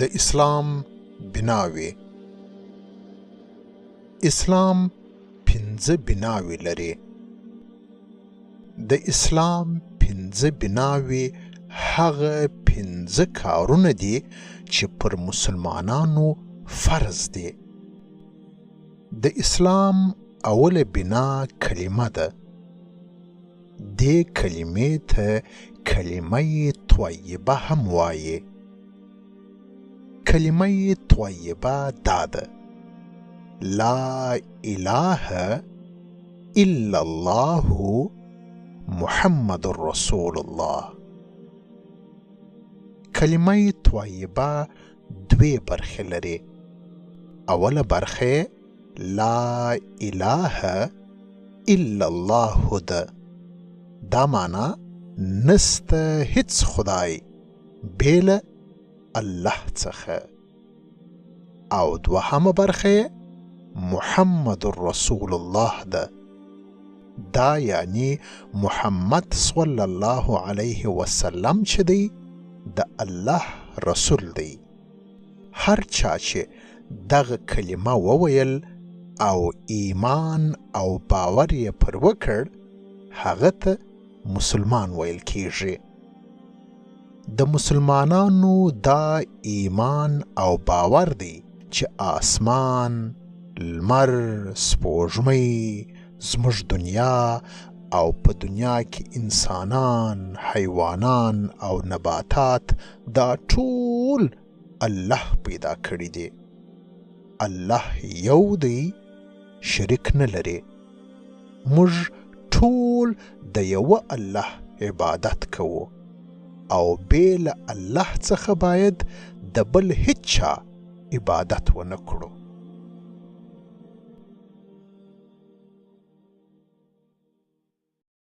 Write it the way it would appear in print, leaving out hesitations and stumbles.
د اسلام بناوې. اسلام 5 بناوې لري. د اسلام 5 بناوې هغه 5 کارونه دي چې پر مسلمانانو فرض دي. د اسلام اوله بنا کلمه ده. دې کلمې ته کلمه طیبه هم وایي. کلمه طیبه دا ده: لا اله الا الله محمد رسول الله. کلمه طیبه 2 برخې لري. اوله برخه لا اله الا الله ده. دا معنا نسته هیڅ خدای بیل الله څخه. او دوهمه برخه محمد رسول الله ده. دا یعنی محمد صلی الله علیه وسلم چې دی د الله رسول دی. هر چا چې دغه کلمه وویل او ایمان او باور یې پر وکړ هغه ته مسلمان ویل کیږي. د مسلمانانو دا ایمان او باور دی چې آسمان، لمر، سپوږمۍ، زموږ دنیا او په دنیا کې انسانان، حیوانان او نباتات دا ټول الله پیدا کړي دي. الله یو دی، شریک نه لري. موږ ټول د یوه الله عبادت کوو او بیل الله څخه باید د بل هیچا عبادت ونه کړو.